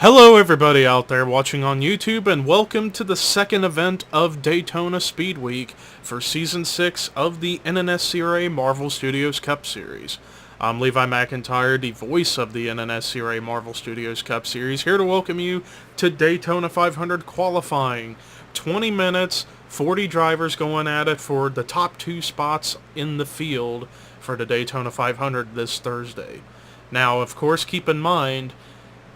Hello everybody out there watching on YouTube, and welcome to the second event of Daytona Speedweek for Season 6 of the NNSCRA Marvel Studios Cup Series. I'm Levi McIntyre, the voice of the NNSCRA Marvel Studios Cup Series, here to welcome you to Daytona 500 qualifying. 20 minutes, 40 drivers going at it for the top two spots in the field for the Daytona 500 this Thursday. Now, of course, keep in mind,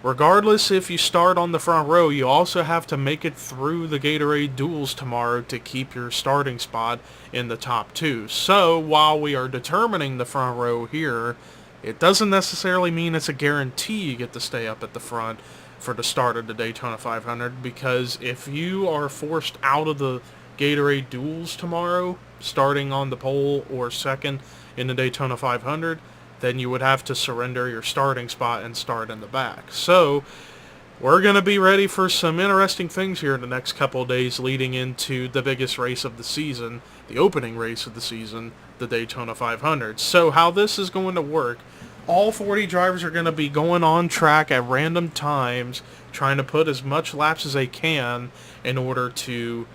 regardless if you start on the front row, you also have to make it through the Gatorade duels tomorrow to keep your starting spot in the top two. So, while we are determining the front row here, it doesn't necessarily mean it's a guarantee you get to stay up at the front for the start of the Daytona 500, because if you are forced out of the Gatorade duels tomorrow, starting on the pole or second in the Daytona 500, then you would have to surrender your starting spot and start in the back. So, we're going to be ready for some interesting things here in the next couple of days leading into the biggest race of the season, the opening race of the season, the Daytona 500. So, how this is going to work, all 40 drivers are going to be going on track at random times, trying to put as much laps as they can in order to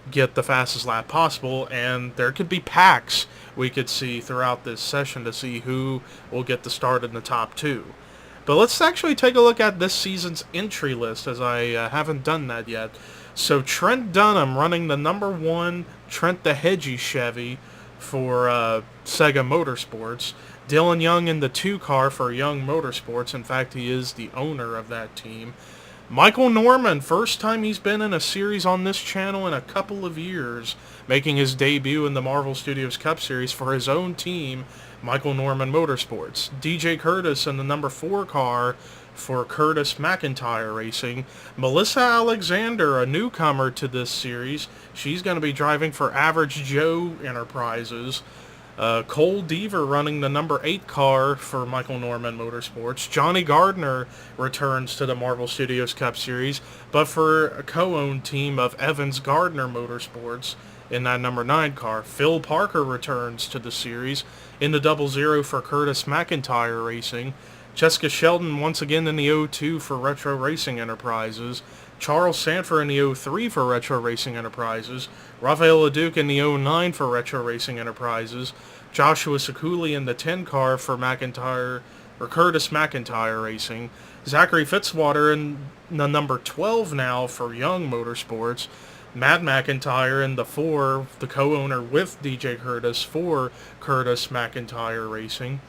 get the fastest lap possible, and there could be packs we could see throughout this session to see who will get the start in the top two. But let's actually take a look at this season's entry list, as I haven't done that yet. So Trent Dunham running the number 1 Trent the Hedgie Chevy for Sega Motorsports. Dylan Young in the 2 car for Young Motorsports. In fact, he is the owner of that team. Michael Norman, first time he's been in a series on this channel in a couple of years, making his debut in the Marvel Studios Cup Series for his own team, Michael Norman Motorsports. DJ Curtis in the number 4 car for Curtis McIntyre Racing. Melissa Alexander, a newcomer to this series. She's going to be driving for Average Joe Enterprises. Cole Deaver running the number 8 car for Michael Norman Motorsports. Johnny Gardner returns to the Marvel Studios Cup Series, but for a co-owned team of Evans Gardner Motorsports in that number 9 car. Phil Parker returns to the series in the 00 for Curtis McIntyre Racing. Jessica Sheldon once again in the 02 for Retro Racing Enterprises. Charles Sanford in the 03 for Retro Racing Enterprises. Rafael LeDuc in the 09 for Retro Racing Enterprises. Joshua Sekuli in the 10 car for Curtis McIntyre Racing. Zachary Fitzwater in the number 12 now for Young Motorsports. Matt McIntyre in the 4, the co-owner with DJ Curtis for Curtis McIntyre Racing.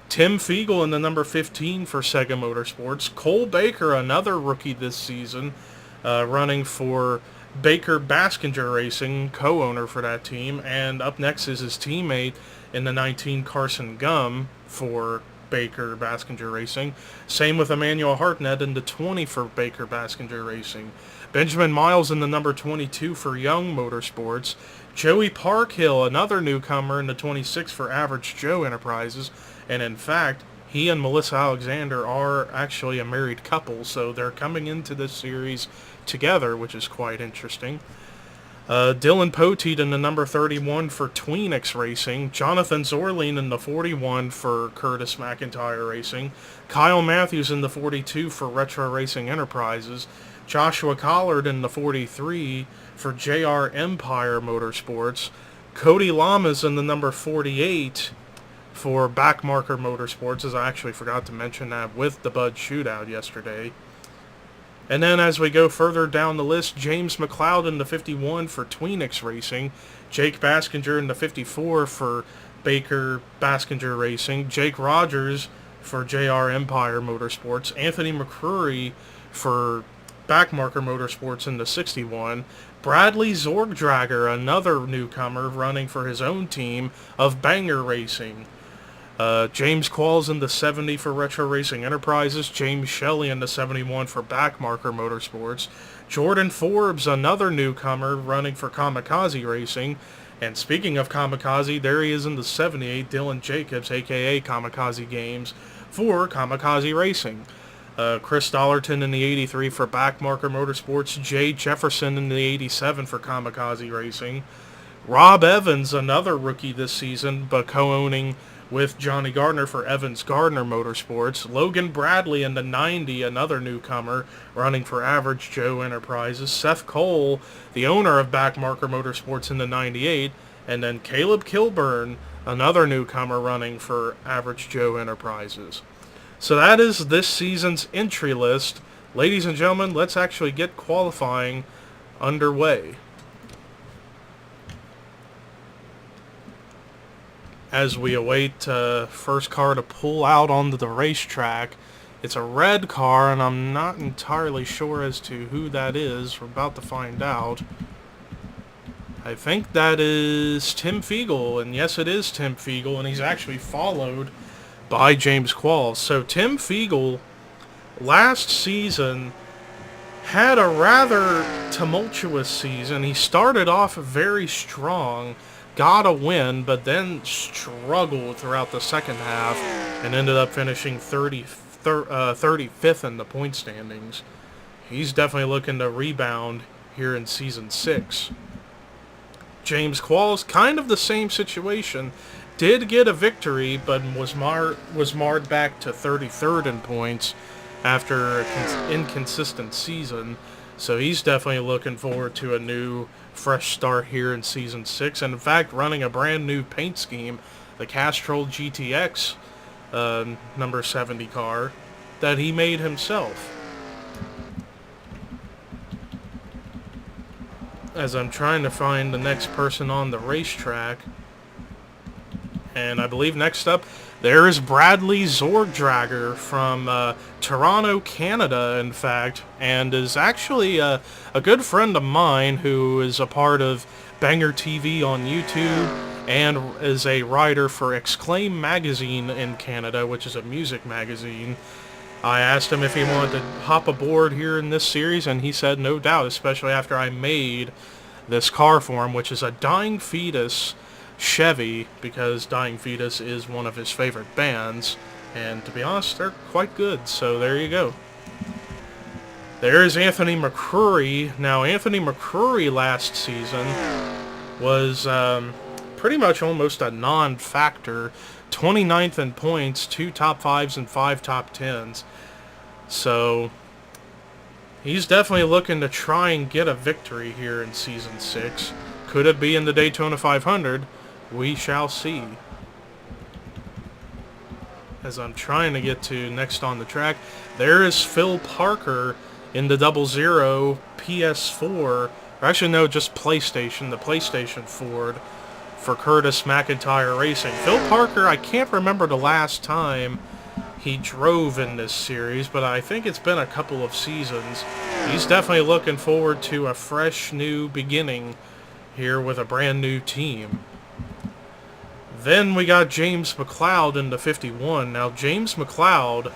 Tim Fiegel in the number 15 for Sega Motorsports. Cole Baker, another rookie this season, running for Baker Baskinger Racing, co-owner for that team. And up next is his teammate in the 19, Carson Gum, for Baker Baskinger Racing. Same with Emmanuel Hartnett in the 20 for Baker Baskinger Racing. Benjamin Miles in the number 22 for Young Motorsports. Joey Parkhill, another newcomer in the 26 for Average Joe Enterprises. And in fact, he and Melissa Alexander are actually a married couple, so they're coming into this series together, which is quite interesting. Dylan Poteet in the number 31 for Tweenix Racing. Jonathan Zorlin in the 41 for Curtis McIntyre Racing. Kyle Matthews in the 42 for Retro Racing Enterprises. Joshua Collard in the 43 for JR Empire Motorsports. Cody Lamas in the number 48 for Backmarker Motorsports, as I actually forgot to mention that with the Bud Shootout yesterday. And then as we go further down the list, James McLeod in the 51 for Tweenix Racing. Jake Baskinger in the 54 for Baker Baskinger Racing. Jake Rogers for JR Empire Motorsports. Anthony McCrory for Backmarker Motorsports in the 61. Bradley Zorgdrager, another newcomer running for his own team of Banger Racing. James Qualls in the 70 for Retro Racing Enterprises. James Shelley in the 71 for Backmarker Motorsports. Jordan Forbes, another newcomer running for Kamikaze Racing. And speaking of Kamikaze, there he is in the 78, Dylan Jacobs, a.k.a. Kamikaze Games, for Kamikaze Racing. Chris Dollarton in the 83 for Backmarker Motorsports. Jay Jefferson in the 87 for Kamikaze Racing. Rob Evans, another rookie this season, but co-owning with Johnny Gardner for Evans Gardner Motorsports. Logan Bradley in the 90, another newcomer, running for Average Joe Enterprises. Seth Cole, the owner of Backmarker Motorsports in the 98. And then Caleb Kilburn, another newcomer, running for Average Joe Enterprises. So that is this season's entry list. Ladies and gentlemen, let's actually get qualifying underway. As we await first car to pull out onto the racetrack. It's a red car, and I'm not entirely sure as to who that is. We're about to find out. I think that is Tim Fiegel, and yes, it is Tim Fiegel, and he's actually followed by James Qualls. So Tim Fiegel, last season, had a rather tumultuous season. He started off very strong, got a win, but then struggled throughout the second half and ended up finishing 35th in the point standings. He's definitely looking to rebound here in Season 6. James Qualls, kind of the same situation, did get a victory, but was marred back to 33rd in points after an inconsistent season. So he's definitely looking forward to a new, fresh start here in Season 6. And in fact, running a brand new paint scheme, the Castrol GTX number 70 car that he made himself. As I'm trying to find the next person on the racetrack. And I believe next up, there is Bradley Zorgdragger from Toronto, Canada, in fact, and is actually a good friend of mine who is a part of Banger TV on YouTube and is a writer for Exclaim Magazine in Canada, which is a music magazine. I asked him if he wanted to hop aboard here in this series, and he said no doubt, especially after I made this car for him, which is a Dying Fetus Chevy, because Dying Fetus is one of his favorite bands, and to be honest, they're quite good, so there you go. There is Anthony McCrory. Now, Anthony McCrory last season was pretty much almost a non-factor. 29th in points, 2 top 5s and 5 top 10s. So he's definitely looking to try and get a victory here in Season 6. Could it be in the Daytona 500? We shall see. As I'm trying to get to next on the track, there is Phil Parker in the 00 PS4, or actually no, just PlayStation, the PlayStation Ford for Curtis McIntyre Racing. Phil Parker, I can't remember the last time he drove in this series, but I think it's been a couple of seasons. He's definitely looking forward to a fresh new beginning here with a brand new team. Then we got James McLeod in the 51. Now, James McLeod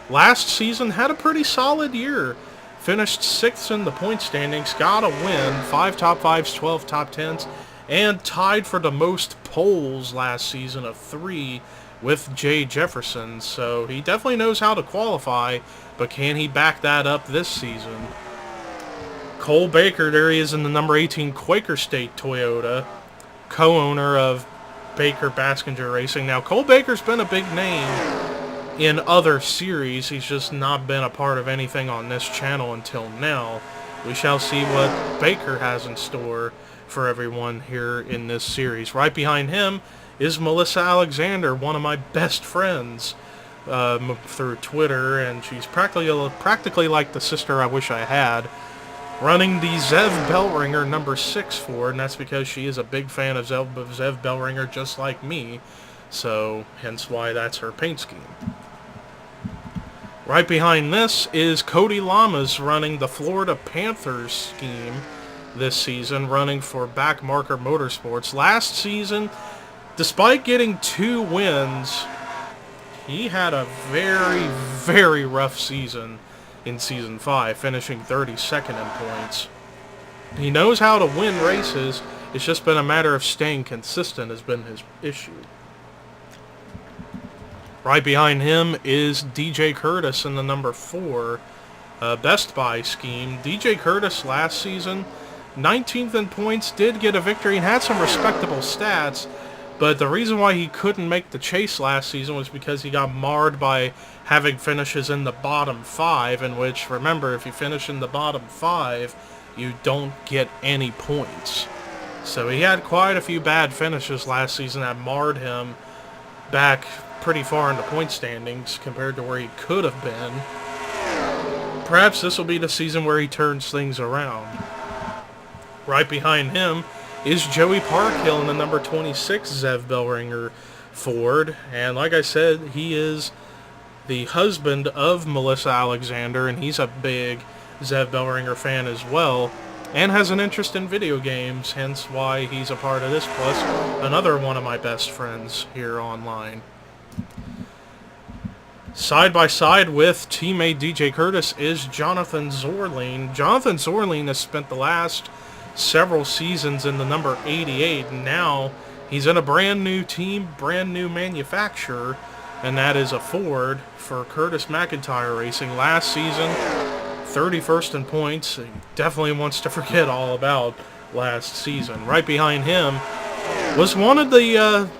last season had a pretty solid year. Finished 6th in the point standings, got a win, 5 top 5s, 12 top 10s, and tied for the most poles last season of 3 with Jay Jefferson. So he definitely knows how to qualify, but can he back that up this season? Cole Baker, there he is in the number 18 Quaker State Toyota, co-owner of Baker Baskinger Racing. Now, Cole Baker's been a big name in other series. He's just not been a part of anything on this channel until now. We shall see what Baker has in store for everyone here in this series. Right behind him is Melissa Alexander, one of my best friends through Twitter, and she's practically like the sister I wish I had, running the Zev Bellringer number 6 Ford, and that's because she is a big fan of Zev Bellringer just like me, so hence why that's her paint scheme. Right behind this is Cody Lamas running the Florida Panthers scheme this season, running for Backmarker Motorsports. Last season, despite getting 2 wins, he had a very, very rough season in Season 5, finishing 32nd in points. He knows how to win races. It's just been a matter of staying consistent has been his issue. Right behind him is DJ Curtis in the number 4 Best Buy scheme. DJ Curtis last season, 19th in points, did get a victory and had some respectable stats, But the reason why he couldn't make the chase last season was because he got marred by having finishes in the bottom 5, in which, remember, if you finish in the bottom 5, you don't get any points. So he had quite a few bad finishes last season that marred him back pretty far in the point standings compared to where he could have been. Perhaps this will be the season where he turns things around. Right behind him is Joey Parkhill in the number 26 Zev Bellringer Ford. And like I said, he is the husband of Melissa Alexander, and he's a big Zev Bellringer fan as well, and has an interest in video games, hence why he's a part of this, plus another one of my best friends here online. Side by side with teammate DJ Curtis is Jonathan Zorline. Jonathan Zorline has spent the last several seasons in the number 88, and now he's in a brand new team, brand new manufacturer, and that is a Ford for Curtis McIntyre Racing. Last season, 31st in points. He definitely wants to forget all about last season. Right behind him was one of the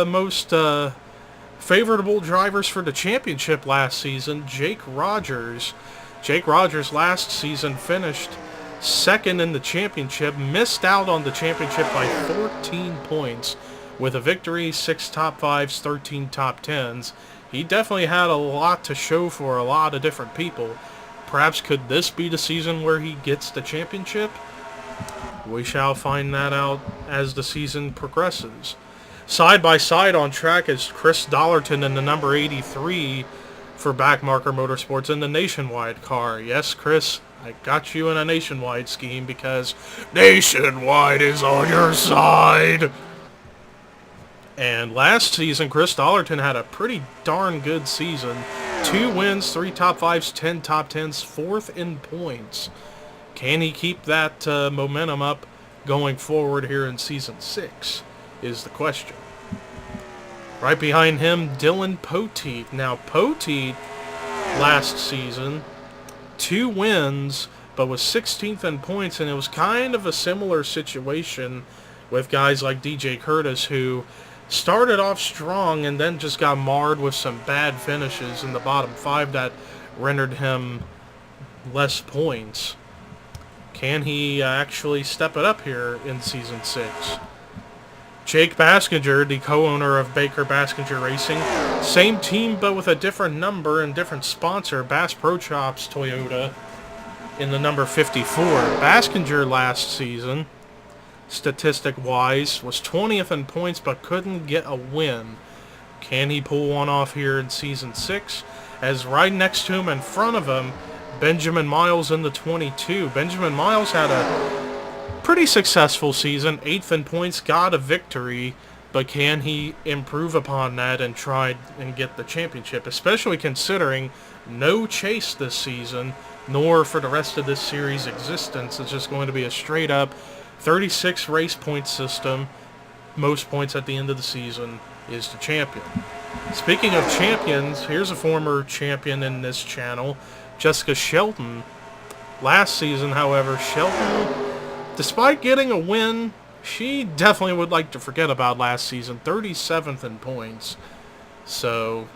most favorable drivers for the championship last season, Jake Rogers. Jake Rogers last season finished second in the championship, missed out on the championship by 14 points with a victory, 6 top 5s, 13 top 10s. He definitely had a lot to show for a lot of different people. Perhaps could this be the season where he gets the championship? We shall find that out as the season progresses. Side by side on track is Chris Dollarton in the number 83 for Backmarker Motorsports in the Nationwide car. Yes, Chris, I got you in a Nationwide scheme because Nationwide is on your side. And last season, Chris Dollarton had a pretty darn good season. 2 wins, 3 top 5s, 10 top 10s, 4th in points. Can he keep that momentum up going forward here in Season 6 is the question. Right behind him, Dylan Poteet. Now, Poteet last season, 2 wins, but was 16th in points, and it was kind of a similar situation with guys like DJ Curtis, who started off strong and then just got marred with some bad finishes in the bottom 5 that rendered him less points. Can he actually step it up here in Season 6? Jake Baskinger, the co-owner of Baker Baskinger Racing, same team but with a different number and different sponsor, Bass Pro Shops Toyota, in the number 54. Baskinger last season, statistic-wise, was 20th in points but couldn't get a win. Can he pull one off here in Season 6? As right next to him, in front of him, Benjamin Miles in the 22. Benjamin Miles had a pretty successful season, 8th in points, got a victory, but can he improve upon that and try and get the championship, especially considering no chase this season, nor for the rest of this series' existence. It's just going to be a straight-up 36 race point system. Most points at the end of the season is the champion. Speaking of champions, here's a former champion in this channel, Jessica Shelton. Last season, however, Shelton, despite getting a win, she definitely would like to forget about last season. 37th in points. So,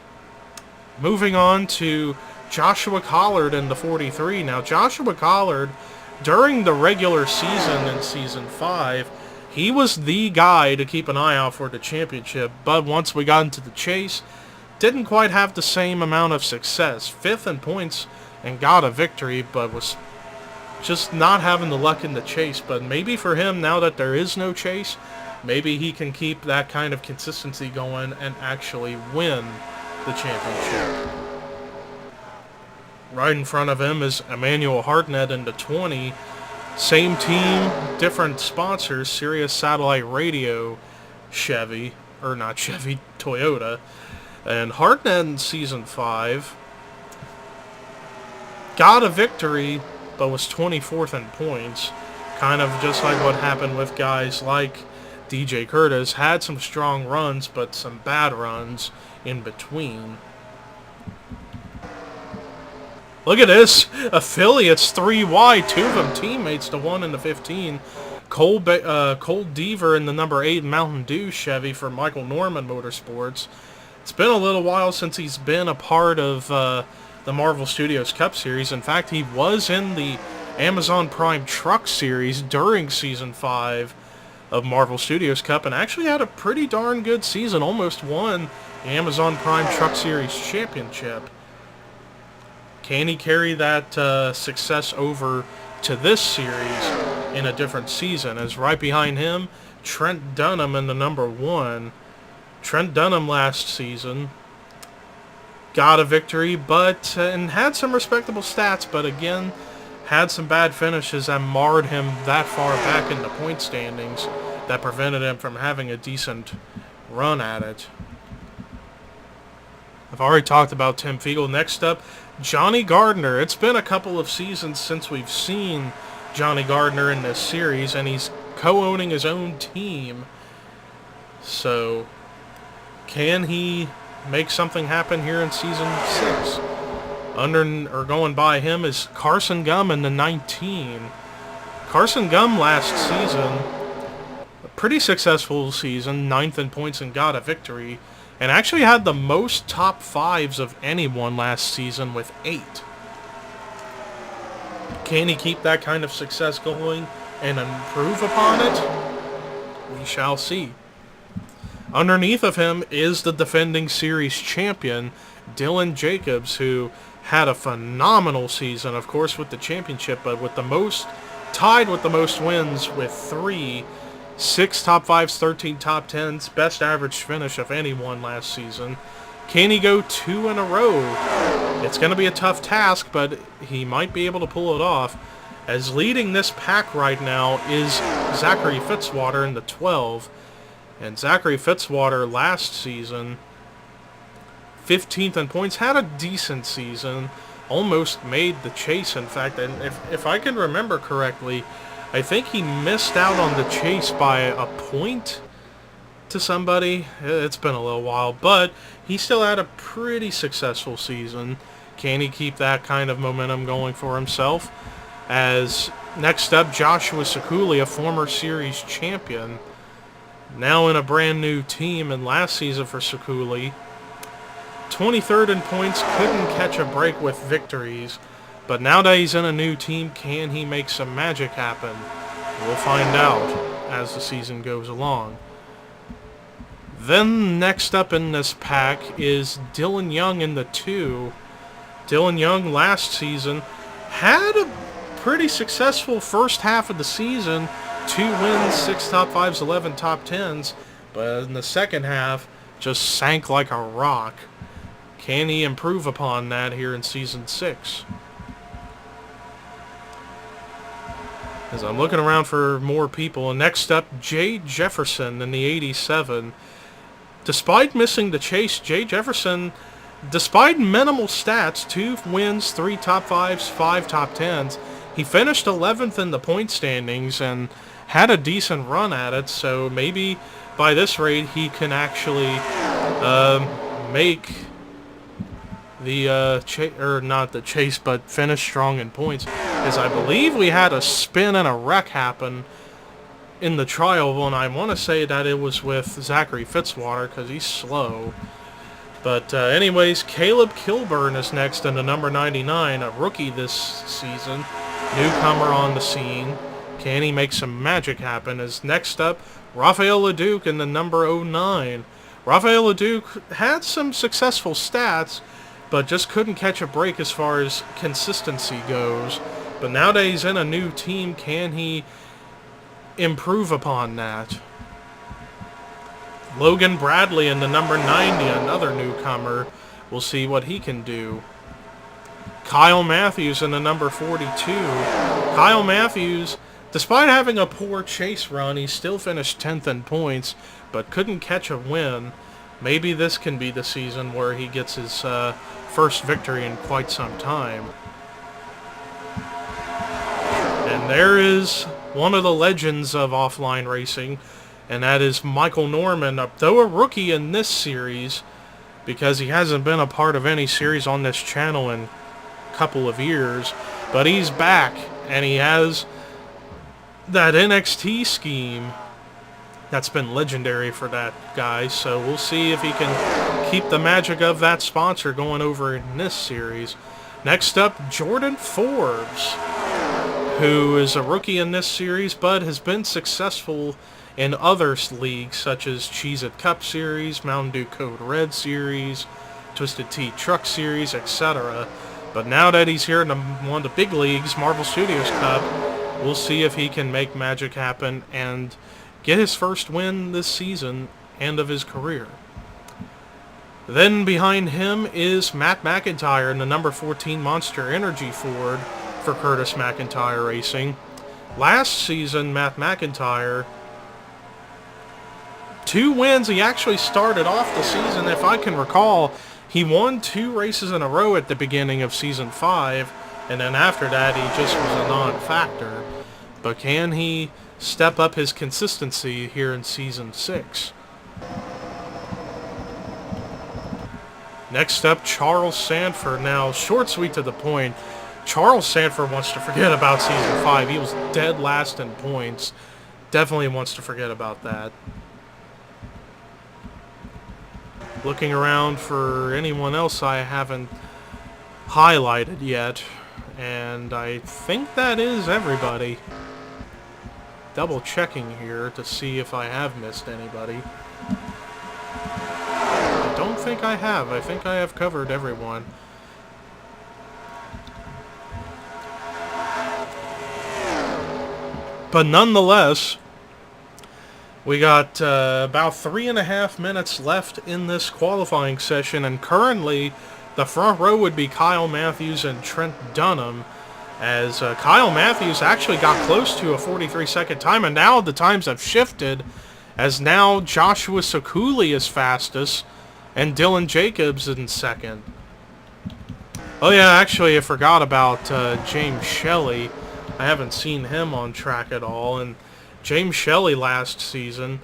moving on to Joshua Collard in the 43. Now, Joshua Collard, during the regular season in Season 5, he was the guy to keep an eye out for the championship. But once we got into the chase, didn't quite have the same amount of success. 5th in points and got a victory, but was just not having the luck in the chase. But maybe for him, now that there is no chase, maybe he can keep that kind of consistency going and actually win the championship. Right in front of him is Emmanuel Hartnett in the 20. Same team, different sponsors, Sirius Satellite Radio, Chevy, or not Chevy, Toyota. And Hartnett in Season 5 got a victory, but was 24th in points. Kind of just like what happened with guys like DJ Curtis. Had some strong runs, but some bad runs in between. Look at this. Affiliates 3 wide. 2 of them teammates, the 1 and the 15. Cole Deaver in the number 8 Mountain Dew Chevy for Michael Norman Motorsports. It's been a little while since he's been a part of the Marvel Studios Cup Series. In fact, he was in the Amazon Prime Truck Series during Season 5 of Marvel Studios Cup and actually had a pretty darn good season. Almost won the Amazon Prime Truck Series Championship. Can he carry that success over to this series in a different season? As right behind him, Trent Dunham in the number 1. Trent Dunham last season got a victory, but and had some respectable stats, but again, had some bad finishes that marred him that far back in the point standings that prevented him from having a decent run at it. I've already talked about Tim Fiegel. Next up, Johnny Gardner. It's been a couple of seasons since we've seen Johnny Gardner in this series, and he's co-owning his own team. So, can he make something happen here in Season 6? Going by him is Carson Gum in the 19. Carson Gum last season, a pretty successful season, 9th in points and got a victory, and actually had the most top 5s of anyone last season with 8. Can he keep that kind of success going and improve upon it? We shall see. Underneath of him is the defending series champion, Dylan Jacobs, who had a phenomenal season, of course, with the championship, but tied with the most wins with 3, 6 top 5s, 13 top 10s, best average finish of anyone last season. Can he go 2 in a row? It's going to be a tough task, but he might be able to pull it off. As leading this pack right now is Zachary Fitzwater in the 12. And Zachary Fitzwater last season, 15th in points, had a decent season, almost made the chase, in fact. And if I can remember correctly, I think he missed out on the chase by a point to somebody. It's been a little while, but he still had a pretty successful season. Can he keep that kind of momentum going for himself? As next up, Joshua Sekuli, a former series champion, now in a brand new team, and last season for Sekuli, 23rd in points, couldn't catch a break with victories, but now that he's in a new team, can he make some magic happen? We'll find out as the season goes along. Then next up in this pack is Dylan Young in the 2. Dylan Young last season had a pretty successful first half of the season, 2 wins, 6 top 5s, 11 top 10s, but in the second half just sank like a rock. Can he improve upon that here in Season 6? As I'm looking around for more people, and next up, Jay Jefferson in the 87. Despite missing the chase, Jay Jefferson, despite minimal stats, 2 wins, 3 top 5s, 5 top 10s, he finished 11th in the point standings and had a decent run at it, so maybe by this rate he can actually make the not the chase, but finish strong in points. As I believe we had a spin and a wreck happen in the trial, and I want to say that it was with Zachary Fitzwater because he's slow. But anyways, Caleb Kilburn is next in the number 99, a rookie this season, newcomer on the scene. Can he make some magic happen? As next up, Rafael LeDuc in the number 09. Rafael LeDuc had some successful stats, but just couldn't catch a break as far as consistency goes. But now that he's in a new team, can he improve upon that? Logan Bradley in the number 90, another newcomer. We'll see what he can do. Kyle Matthews in the number 42. Kyle Matthews, despite having a poor chase run, he still finished 10th in points, but couldn't catch a win. Maybe this can be the season where he gets his first victory in quite some time. And there is one of the legends of offline racing, and that is Michael Norman, though a rookie in this series, because he hasn't been a part of any series on this channel in a couple of years, but he's back, and he has that NXT scheme that's been legendary for that guy, so we'll see if he can keep the magic of that sponsor going over in this series. Next up, Jordan Forbes, who is a rookie in this series, but has been successful in other leagues, such as Cheez-It Cup Series, Mountain Dew Code Red Series, Twisted Tea Truck Series, etc. But now that he's here in one of the big leagues, Marvel Studios Cup, we'll see if he can make magic happen and get his first win this season and of his career. Then behind him is Matt McIntyre in the number 14 Monster Energy Ford for Curtis McIntyre Racing. Last season, Matt McIntyre, 2 wins. He actually started off the season, if I can recall, he won 2 races in a row at the beginning of Season 5, and then after that he just was a non-factor. But can he step up his consistency here in Season 6? Next up, Charles Sanford. Now, short, sweet, to the point, Charles Sanford wants to forget about Season 5. He was dead last in points. Definitely wants to forget about that. Looking around for anyone else I haven't highlighted yet, and I think that is everybody. Double checking here to see if I have missed anybody. I don't think I have. I think I have covered everyone. But nonetheless, we got about 3.5 minutes left in this qualifying session, and currently the front row would be Kyle Matthews and Trent Dunham, as Kyle Matthews actually got close to a 43-second time, and now the times have shifted, as now Joshua Sakuli is fastest, and Dylan Jacobs in second. Oh yeah, actually I forgot about James Shelley. I haven't seen him on track at all, and James Shelley last season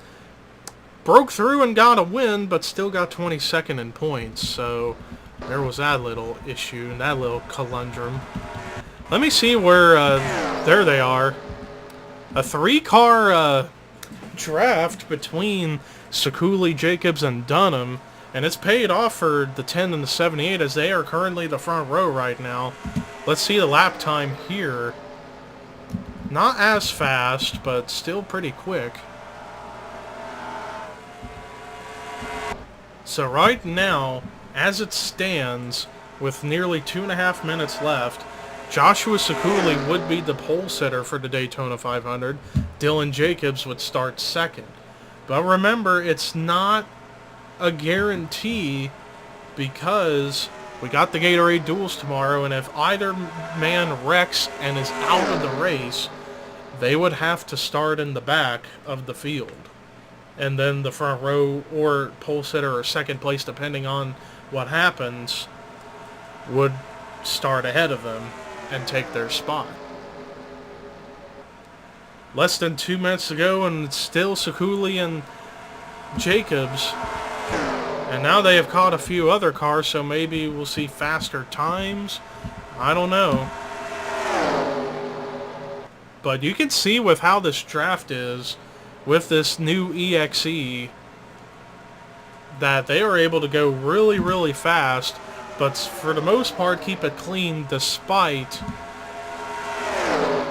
broke through and got a win, but still got 22nd in points, so there was that little issue and that little conundrum. Let me see where, there they are. A 3-car draft between Sakuli, Jacobs, and Dunham, and it's paid off for the 10 and the 78, as they are currently the front row right now. Let's see the lap time here. Not as fast, but still pretty quick. So right now, as it stands, with nearly 2.5 minutes left, Joshua Sakuli would be the pole sitter for the Daytona 500. Dylan Jacobs would start second. But remember, it's not a guarantee, because we got the Gatorade Duels tomorrow, and if either man wrecks and is out of the race, they would have to start in the back of the field. And then the front row or pole sitter or second place, depending on what happens, would start ahead of them and take their spot. Less than 2 minutes to go, and it's still Sakuli and Jacobs. And now they have caught a few other cars, so maybe we'll see faster times. I don't know. But you can see with how this draft is, with this new EXE, that they are able to go really, really fast, but for the most part keep it clean, despite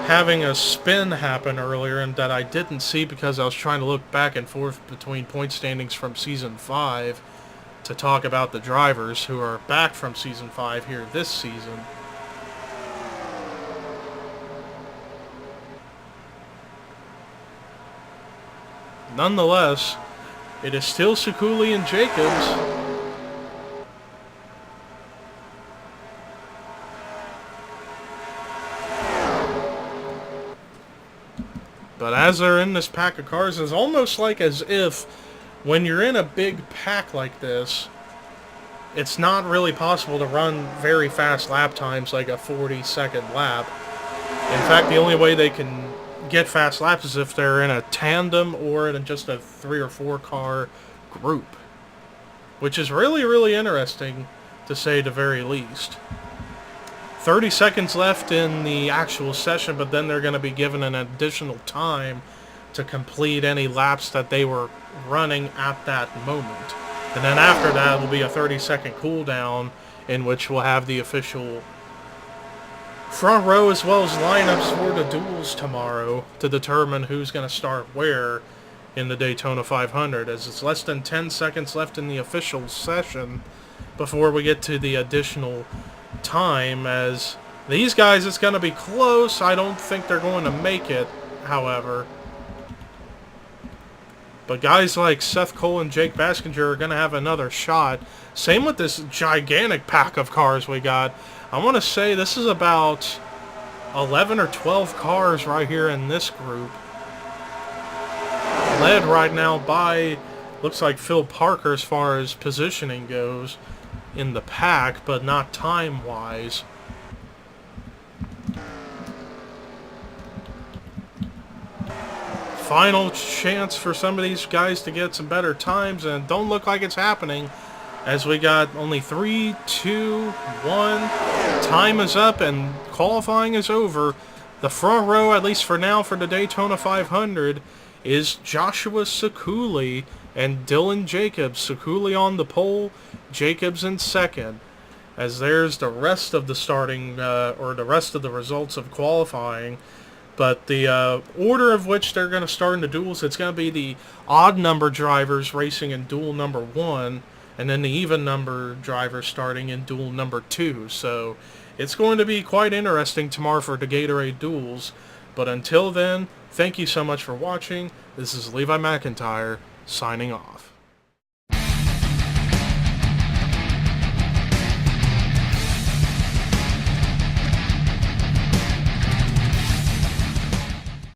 having a spin happen earlier, and that I didn't see because I was trying to look back and forth between point standings from Season 5 to talk about the drivers who are back from Season 5 here this season. Nonetheless, it is still Sakuli and Jacobs. But as they're in this pack of cars, it's almost like as if when you're in a big pack like this, it's not really possible to run very fast lap times like a 40-second lap. In fact, the only way they can get fast laps is if they're in a tandem or in just a 3 or 4 car group, which is really, really interesting, to say the very least. 30 seconds left in the actual session, but then they're going to be given an additional time to complete any laps that they were running at that moment. And then after that will be a 30-second cooldown in which we'll have the official front row as well as lineups for the duels tomorrow to determine who's going to start where in the Daytona 500, as it's less than 10 seconds left in the official session before we get to the additional time. As these guys, it's going to be close. I don't think they're going to make it, however. But guys like Seth Cole and Jake Baskinger are going to have another shot. Same with this gigantic pack of cars we got. I want to say this is about 11 or 12 cars right here in this group. Led right now by, looks like Phil Parker as far as positioning goes in the pack, but not time-wise. Final chance for some of these guys to get some better times, and don't look like it's happening, as we got only 3, 2, 1. Time is up and qualifying is over. The front row, at least for now, for the Daytona 500 is Joshua Sekuli and Dylan Jacobs. Sekuli on the pole, Jacobs in second. As there's the rest of the starting, or the rest of the results of qualifying. But the order of which they're going to start in the duels, it's going to be the odd number drivers racing in duel number 1, and then the even number drivers starting in duel number 2. So it's going to be quite interesting tomorrow for the Gatorade duels. But until then, thank you so much for watching. This is Levi McIntyre, signing off.